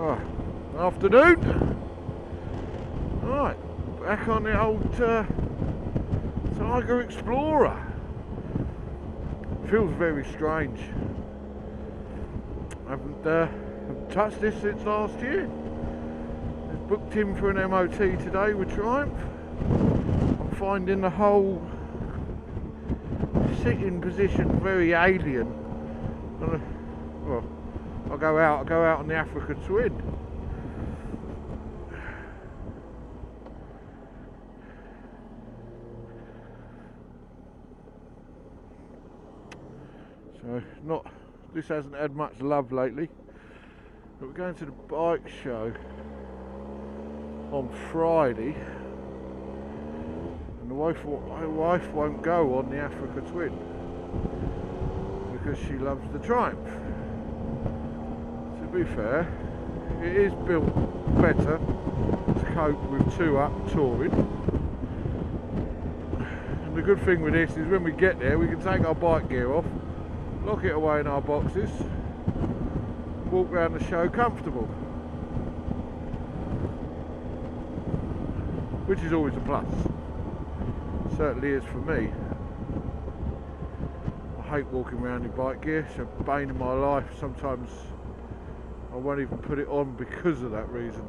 Oh, afternoon. Right, back on the old Tiger Explorer. Feels very strange. I haven't touched this since last year. I've booked in for an MOT today with Triumph. I'm finding the whole sitting position very alien. Well, I'll go out on the Africa Twin. So this hasn't had much love lately, but we're going to the bike show on Friday, and my wife won't go on the Africa Twin because she loves the Triumph. To be fair, it is built better to cope with two up touring. And the good thing with this is when we get there we can take our bike gear off, lock it away in our boxes, walk around the show comfortable, which is always a plus. Certainly is for me. I hate walking around in bike gear, it's a bane in my life. Sometimes I won't even put it on because of that reason.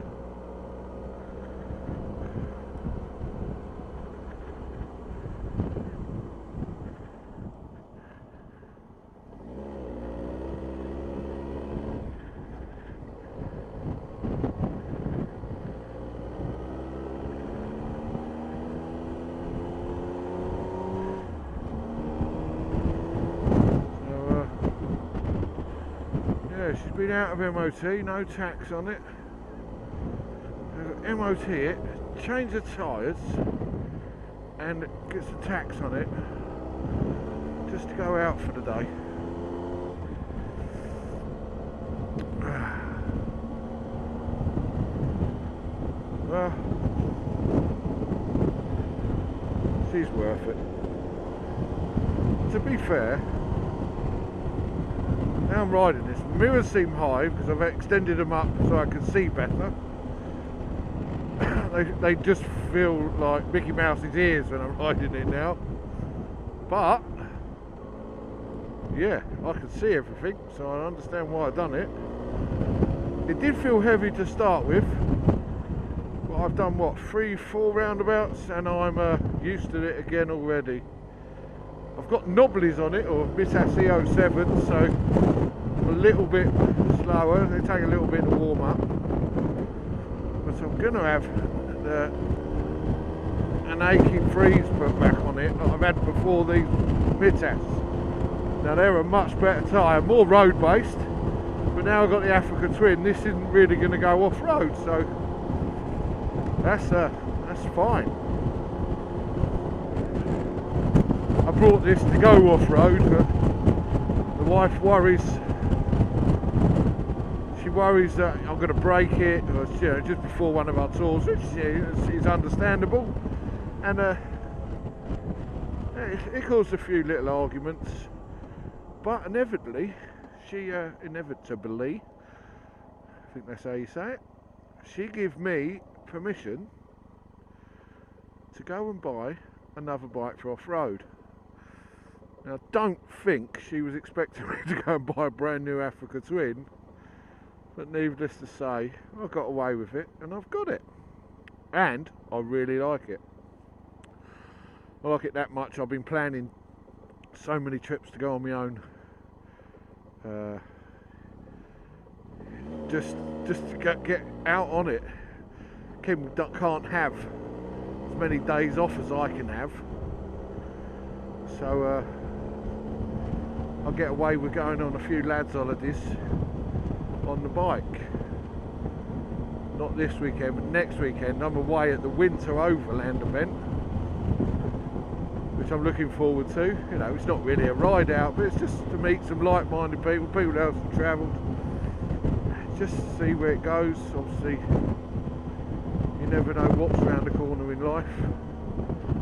She's been out of MOT, no tax on it. MOT it, change the tyres, and gets the tax on it, just to go out for the day. Well, she's worth it. To be fair, now I'm riding this, mirrors seem high because I've extended them up so I can see better. they just feel like Mickey Mouse's ears when I'm riding it now. But yeah, I can see everything, so I understand why I've done it. It did feel heavy to start with, but I've done what, 3-4 roundabouts, and I'm used to it again already. I've got knobblies on it, or Mitas E07, so I'm a little bit slower. They take a little bit to warm up. But I'm going to have an aching freeze put back on it that I've had before these Mitas. Now they're a much better tyre, more road based, but now I've got the Africa Twin, this isn't really going to go off road, so that's fine. I brought this to go off-road, but the wife worries. She worries that I'm going to break it, or, just before one of our tours, which is understandable. And it caused a few little arguments, but inevitably, I think that's how you say it, she gave me permission to go and buy another bike for off-road. Now, I don't think she was expecting me to go and buy a brand new Africa Twin, but needless to say, I got away with it, and I've got it. And I really like it. I like it that much, I've been planning so many trips to go on my own. Just to get out on it. Kim can't have as many days off as I can have. So, I'll get away with going on a few lads' holidays on the bike. Not this weekend, but next weekend I'm away at the Winter Overland event, which I'm looking forward to. You know, it's not really a ride out, but it's just to meet some like-minded people who haven't travelled, just to see where it goes. Obviously, you never know what's around the corner in life.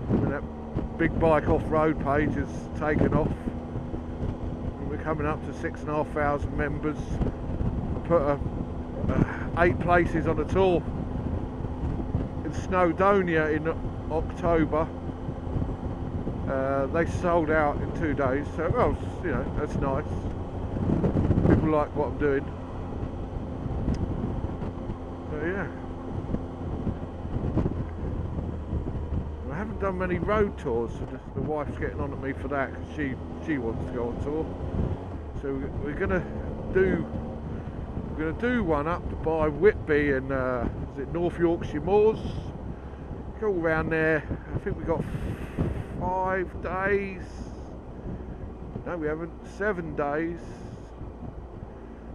When that big bike off-road page has taken off, we're coming up to 6,500 members. I put a 8 places on a tour in Snowdonia in October. They sold out in 2 days, so well, you know, that's nice. People like what I'm doing. So yeah, I haven't done many road tours, so the wife's getting on at me for that because she wants to go on tour. So we're gonna do one up by Whitby and is it North Yorkshire Moors? Go all around there. I think we got 5 days. No, we haven't. 7 days.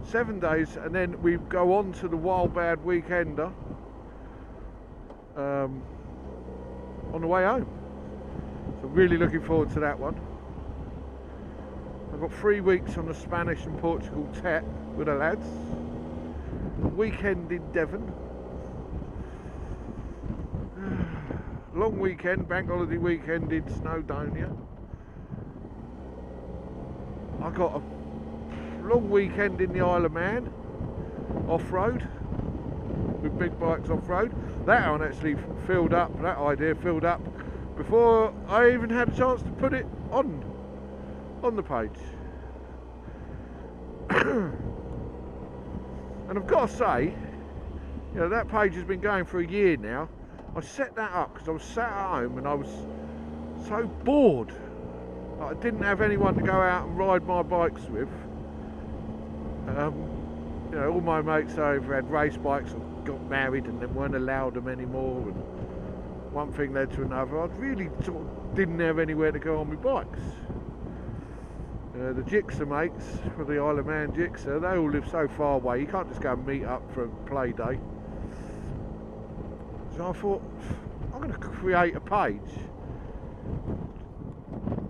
7 days, and then we go on to the Wild Bad Weekender on the way home. So really looking forward to that one. I've got 3 weeks on the Spanish and Portugal Tet with the lads. Weekend in Devon. Long weekend, bank holiday weekend in Snowdonia. I got a long weekend in the Isle of Man, off-road, with big bikes off-road. That one actually filled up, that idea filled up before I even had a chance to put it on the page. And I've got to say, you know, that page has been going for a year now. I set that up because I was sat at home and I was so bored. I didn't have anyone to go out and ride my bikes with. You know, all my mates over had race bikes and got married and then weren't allowed them anymore, and one thing led to another. I really sort of didn't have anywhere to go on my bikes. The Gixxer mates for the Isle of Man Gixxer, they all live so far away, you can't just go and meet up for a play day. So I thought, I'm going to create a page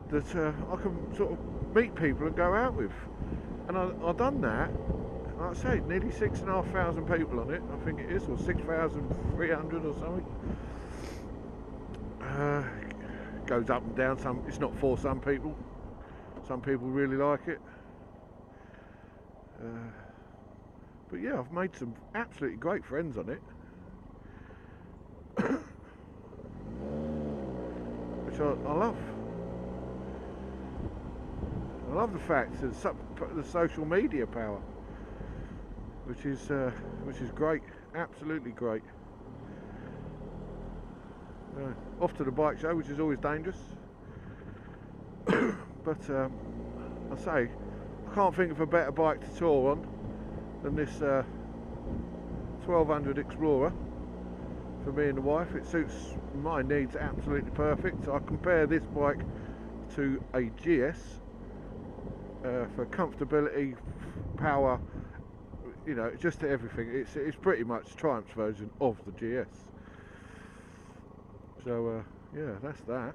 that I can sort of meet people and go out with. And I've done that. Like I say, nearly 6,500 people on it, I think it is, or 6,300 or something. Goes up and down. It's not for some people. Some people really like it. But yeah, I've made some absolutely great friends on it. Which I love. I love the fact that the social media power, which is great, absolutely great. Off to the bike show, which is always dangerous. But I say, I can't think of a better bike to tour on than this 1200 Explorer for me and the wife. It suits my needs absolutely perfect. So I compare this bike to a GS for comfortability, power, you know, just everything. It's pretty much Triumph's version of the GS. So yeah, that's that.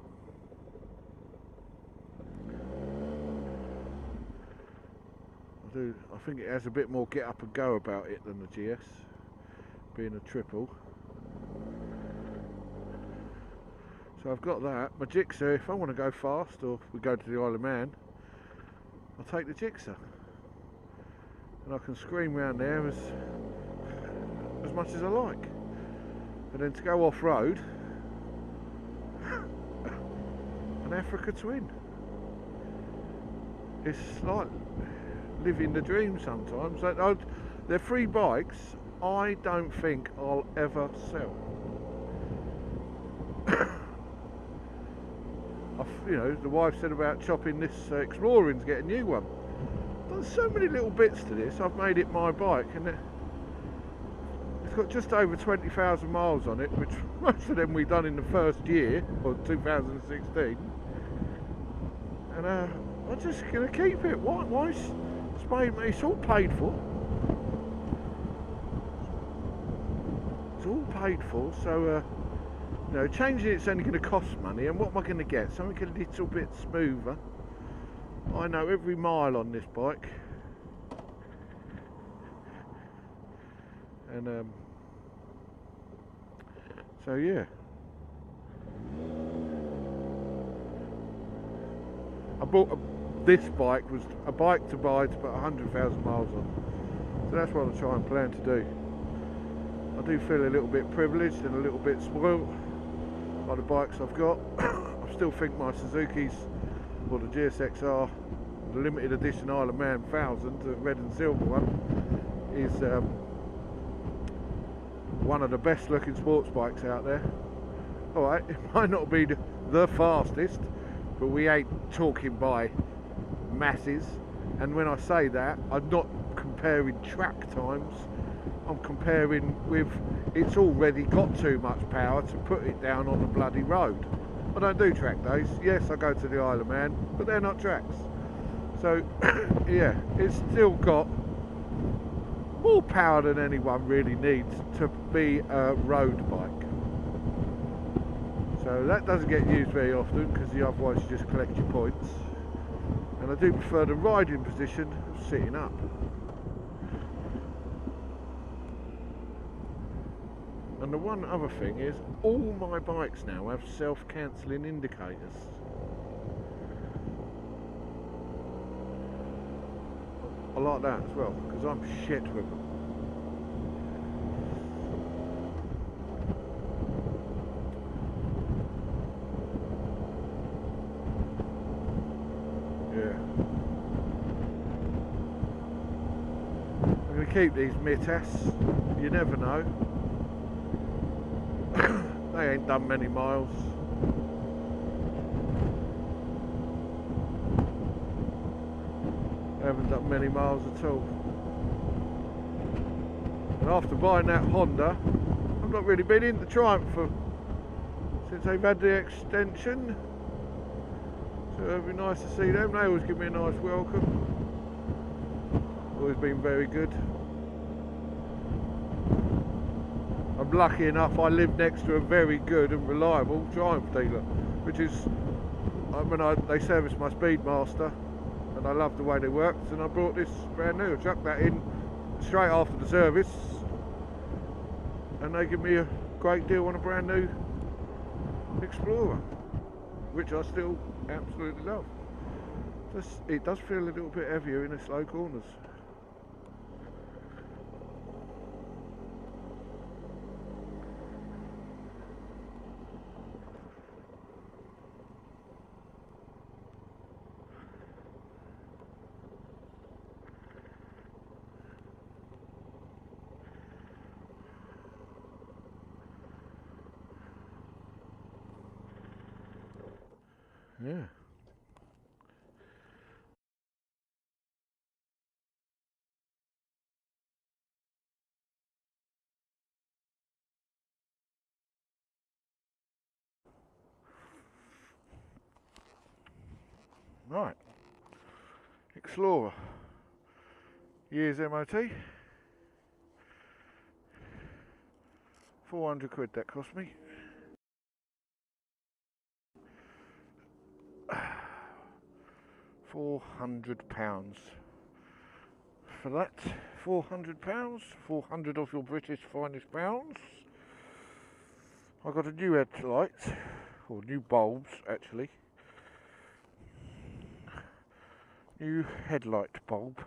I think it has a bit more get up and go about it than the GS, being a triple. So I've got that. My Gixxer, if I want to go fast or we go to the Isle of Man, I'll take the Gixxer. And I can scream around there as much as I like. And then to go off-road, an Africa Twin. It's like living the dream sometimes. They're 3 bikes I don't think I'll ever sell. You know, the wife said about chopping this Explorer and get a new one. There's so many little bits to this. I've made it my bike, and it's got just over 20,000 miles on it, which most of them we've done in the first year, or 2016. And I'm just going to keep it. Why? It's all paid for. It's all paid for, so you know, changing it's only going to cost money. And what am I going to get? Something a little bit smoother. I know every mile on this bike, and so yeah. I bought this bike was a bike to buy to put 100,000 miles on. So that's what I'm trying to plan to do. I do feel a little bit privileged and a little bit spoiled by the bikes I've got. I still think my Suzuki's, or the GSXR, the limited edition Isle of Man 1000, the red and silver one, is one of the best looking sports bikes out there. Alright, it might not be the fastest, but we ain't talking by masses. And when I say that, I'm not comparing track times, I'm comparing with, it's already got too much power to put it down on the bloody road. I don't do track days. Yes, I go to the Isle of Man, but they're not tracks. So yeah, it's still got more power than anyone really needs to be a road bike. So that doesn't get used very often, because otherwise you just collect your points. And I do prefer the riding position of sitting up. And the one other thing is, all my bikes now have self-cancelling indicators. I like that as well, because I'm shit with them. Yeah. I'm going to keep these Mitas, you never know. They ain't done many miles. They haven't done many miles at all. And after buying that Honda, I've not really been in the Triumph since they've had the extension. So it'll be nice to see them. They always give me a nice welcome. Always been very good. I'm lucky enough I live next to a very good and reliable Triumph dealer, which is, they service my Speedmaster, and I love the way they worked, and I brought this brand new. I chucked that in straight after the service, and they give me a great deal on a brand new Explorer, which I still absolutely love. It does feel a little bit heavier in the slow corners. Yeah. Right. Explorer. Year's MOT. 400 quid that cost me. £400 for that. £400, 400 of your British finest pounds. I got a new headlight, or new bulbs actually. New headlight bulb.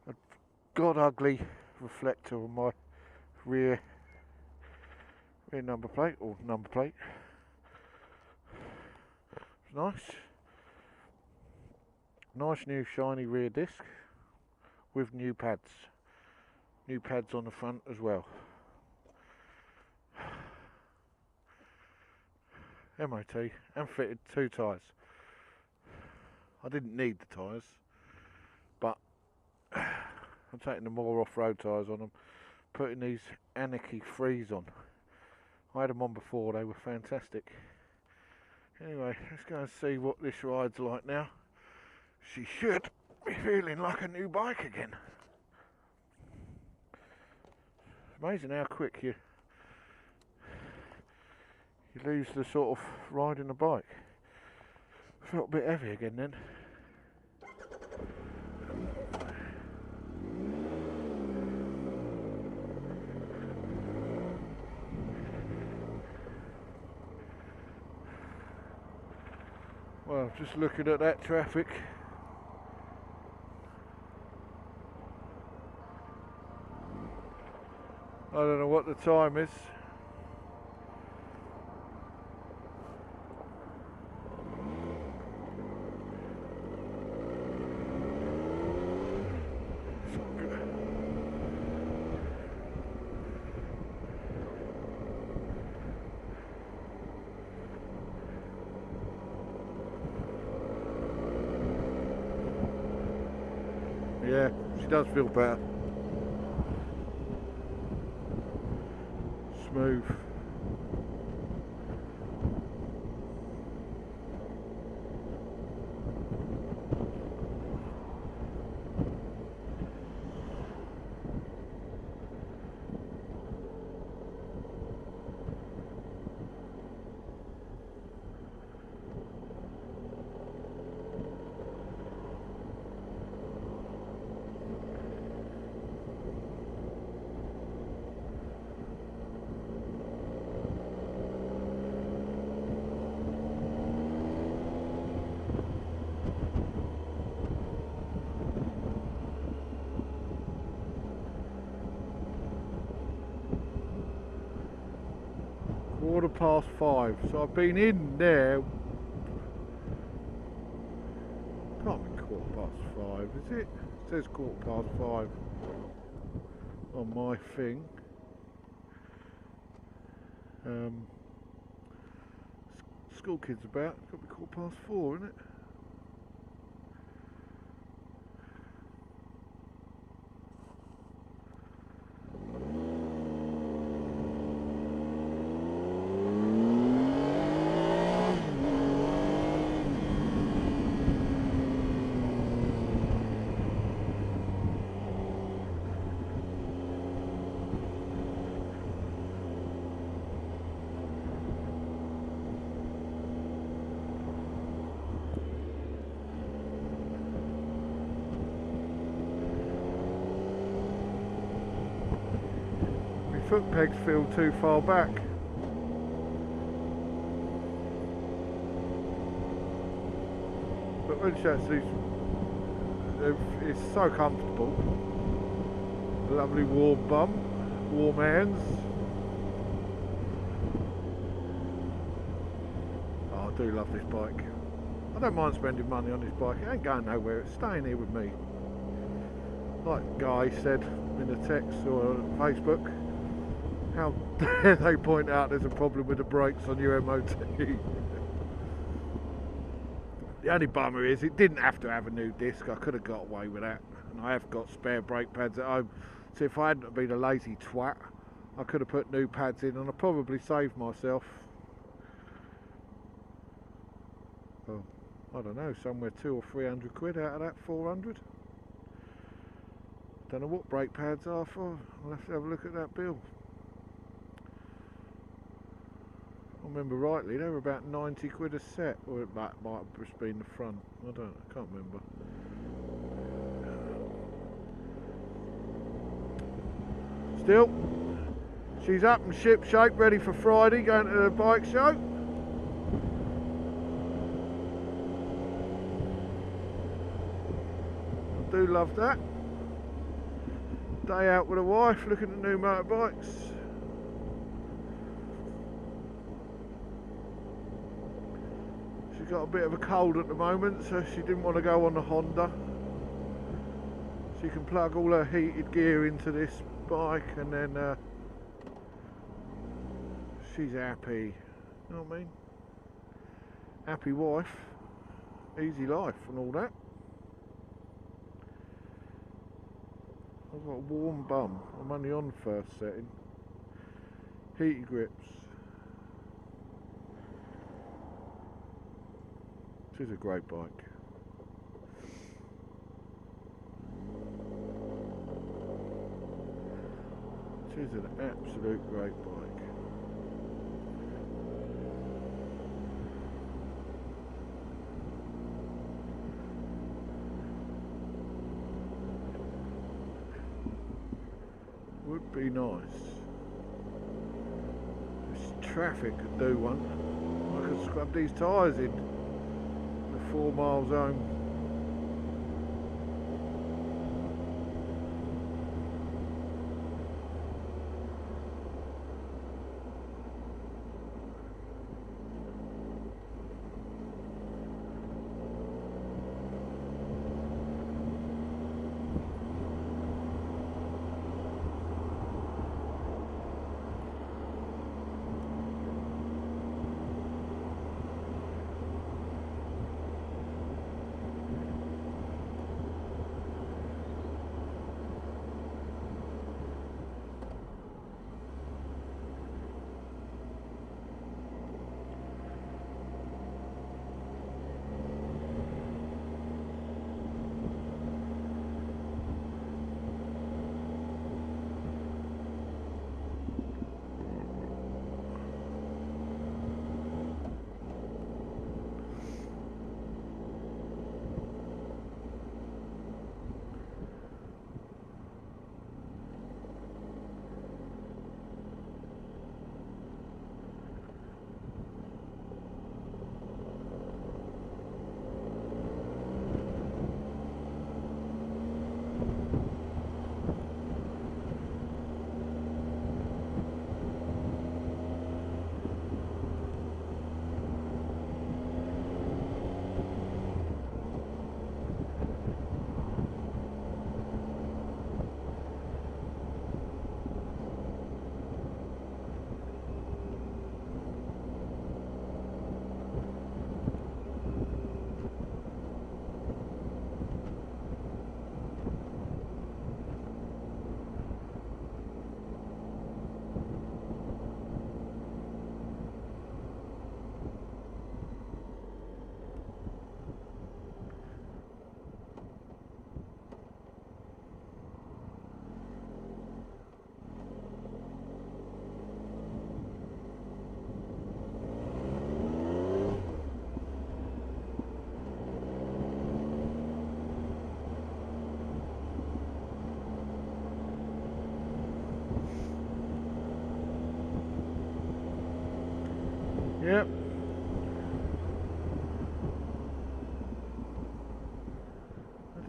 A god ugly reflector on my rear number plate, or number plate. It's nice. Nice new shiny rear disc with new pads. New pads on the front as well. MOT, and fitted 2 tyres. I didn't need the tyres, but I'm taking the more off-road tyres on them, putting these Anarchy 3s on. I had them on before, they were fantastic. Anyway, let's go and see what this ride's like now. She should be feeling like a new bike again. It's amazing how quick you lose the sort of riding a bike. Felt a bit heavy again then. Well, just looking at that traffic. I don't know what the time is. Yeah, she does feel better. Smooth. (5:15), so I've been in there. Can't be 5:15, is it? It says 5:15 on my thing. School kids about. Got to be 4:15, isn't it? Foot pegs feel too far back. But when she actually, it's so comfortable. Lovely warm bum, warm hands. Oh, I do love this bike. I don't mind spending money on this bike. It ain't going nowhere. It's staying here with me. Like Guy said in the text or on Facebook. How dare they point out there's a problem with the brakes on your MOT. The only bummer is it didn't have to have a new disc. I could have got away with that. And I have got spare brake pads at home. So if I hadn't been a lazy twat, I could have put new pads in and I probably saved myself, well, I don't know, somewhere 200 or 300 quid out of that 400. Don't know what brake pads are for. I'll have to have a look at that bill. I remember rightly, they were about 90 quid a set, or it might have just been the front. I can't remember. Still, she's up and ship shape, ready for Friday, going to the bike show. I do love that. Day out with a wife, looking at new motorbikes. She's got a bit of a cold at the moment, so she didn't want to go on the Honda. She can plug all her heated gear into this bike and then she's happy. You know what I mean? Happy wife, easy life and all that. I've got a warm bum. I'm only on first setting. Heated grips. This is a great bike. This is an absolute great bike. Would be nice. This traffic could do one. I could scrub these tyres in. 4 miles home.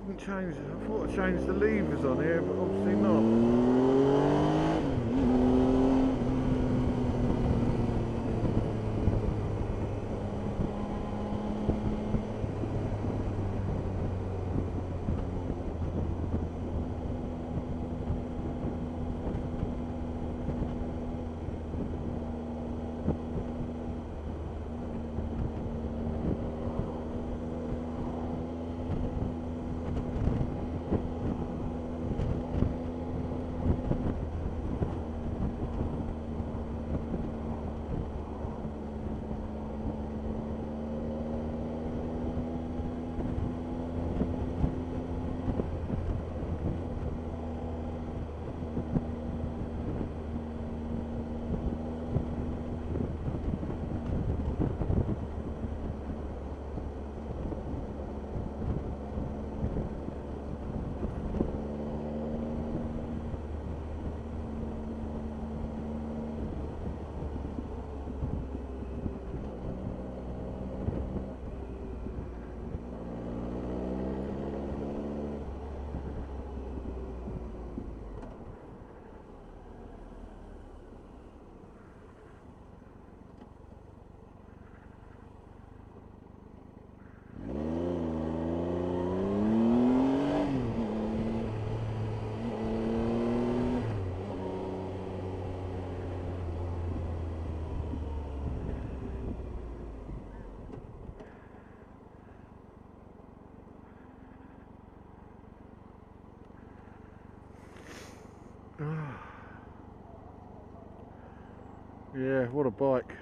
didn't change. I thought I changed the levers on here, but obviously not. Yeah, what a bike.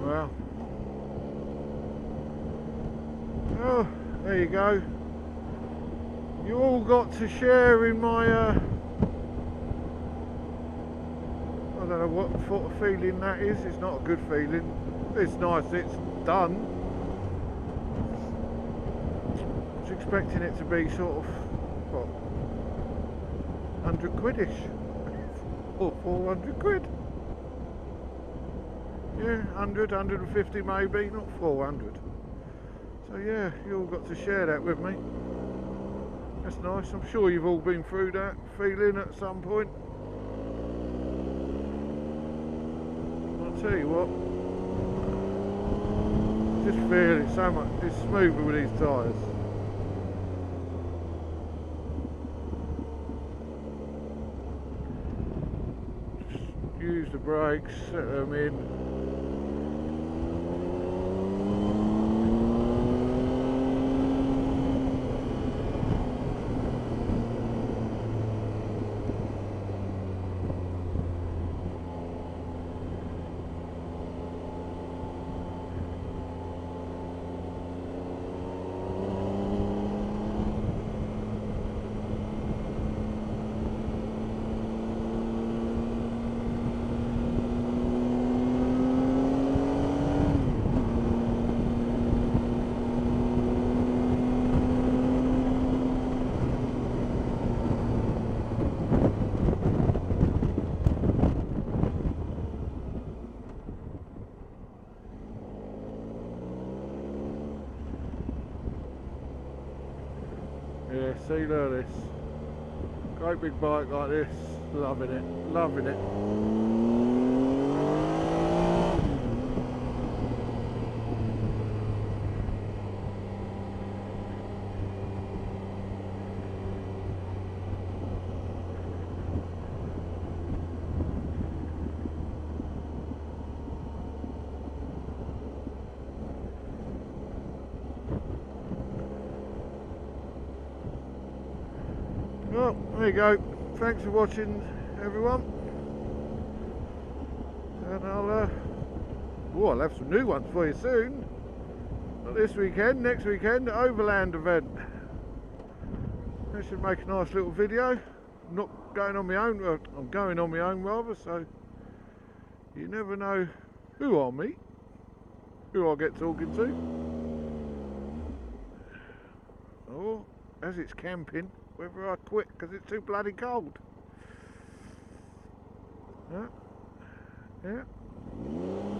Well, oh, there you go. You all got to share in my, I don't know what sort of feeling that is. It's not a good feeling. It's nice it's done. I was expecting it to be sort of, what, 100 quidish or 400 quid. Yeah, 100, 150 maybe, not 400. So yeah, you all got to share that with me. That's nice. I'm sure you've all been through that feeling at some point. I'll tell you what, just feel it so much. It's smoother with these tyres. Just use the brakes, set them in. See, look at this. Great big bike like this. Loving it. Loving it. Well, there you go. Thanks for watching, everyone. And I'll have some new ones for you soon. Not this weekend, next weekend, the Overland event. That should make a nice little video. I'm not going on my own, well, I'm going on my own rather, so you never know who I'll meet, who I'll get talking to. Or, as it's camping, whether I quit because it's too bloody cold. Yeah.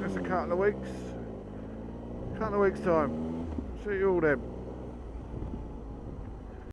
That's a couple of weeks time. See you all then.